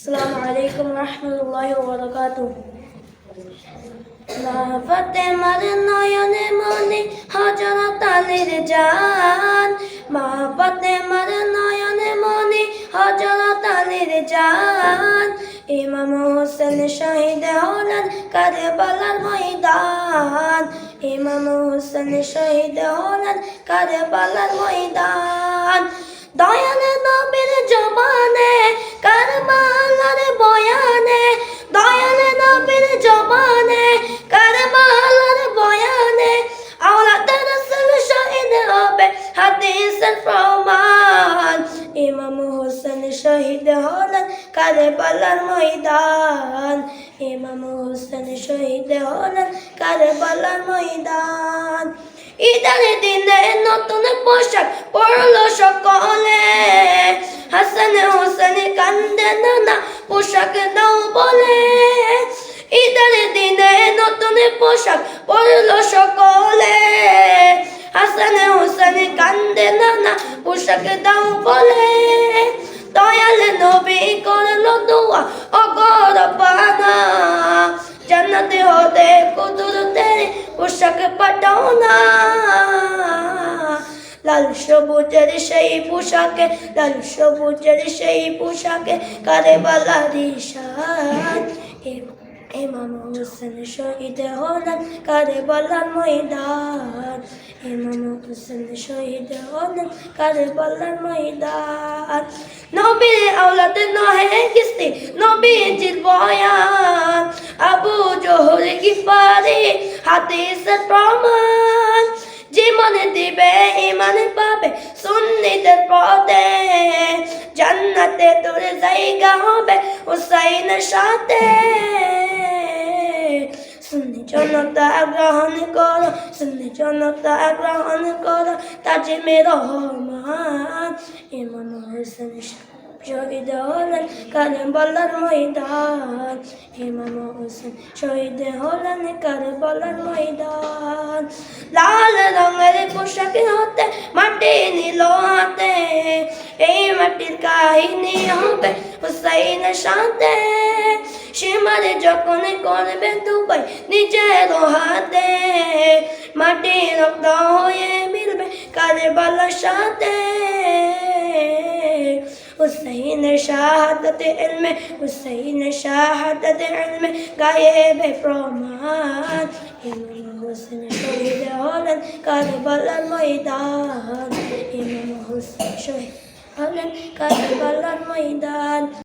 السلام عليكم ورحمة الله وبركاته. মা ফাতেমার নয়নে মনে হযরত আলীর জান, মা ফাতেমার নয়নে মনে হযরত আলীর জান। ইমাম হোসেন শহীদ হলেন কারবালার ময়দান, ইমাম হোসেন শহীদ হলেন কারবালার ময়দান। দয়াল নবীর জবানে কারবালার বয়ানে, দয়াল নবীর জবানে কারবালার বয়ানে আওলাদে রাসূল শহীদ হবে হাদিসের প্রমাণ। ইমাম হোসেন শহীদ হলেন কারবালার ময়দান, ইমাম হোসেন শহীদ হলেন কারবালার ময়দান। ঈদের দিনে নতুন পোশাক পরলো সকলে, হাসান হোসেন কান্দে নানা পোশাক দাও বলে। ঈদের দিনে নতুন পোশাক পরলো সকলে, হাসান হোসেন কান্দে নানা পোশাক দাও বলে। দয়াল নবী করলো দোয়া অগর পানা, জান্নাতে হতে কুদরতের পোশাক পাঠাও না। লাল সবুজের সেই পোশাকে, লাল সবুজের সেই পোশাকে কারবালার শান। ইমাম হোসেন শহীদ হলেন কারবালার ময়দান, ইমাম হোসেন শহীদ হলেন কারবালার ময়দান। নবীর আওলাদ নহে কিস্তি নবীজির বয়ান, আবু জহল গিফারি হাদিসের প্রমাণ। জীবন দিবে ঈমান পাবে সুন্নিদের পথে, জান্নাতে তোর জায়গা হবে হুসাইনের সাথে। সুন্নি জনতা গ্রহণ করো, সুন্নি জনতা গ্রহণ করো তাজিমে রহমান। ইমাম হোসেন শহীদ হলেন কারবালার ময়দান, ইমাম হোসেন শহীদ হলেন কারবালার ময়দান। লাল রঙের পোশাক হতে মাটি নিল হাতে, এই মাটির কাহিনী হবে হুসাইনের সাথে। সীমার যখন করবে দুবাই নিজের হাতে, মাটি রক্ত হয়ে মিলবে কারবালার সাথে। হুসাইন শাহাদাত ইলমে, হুসাইন শাহাদাত ইলমে গায়েবে প্রমাণ। ইমাম হোসেন শহীদ হলেন কারবালার ময়দান, ইমাম হোসেন শহীদ হলেন কারবালার ময়দান।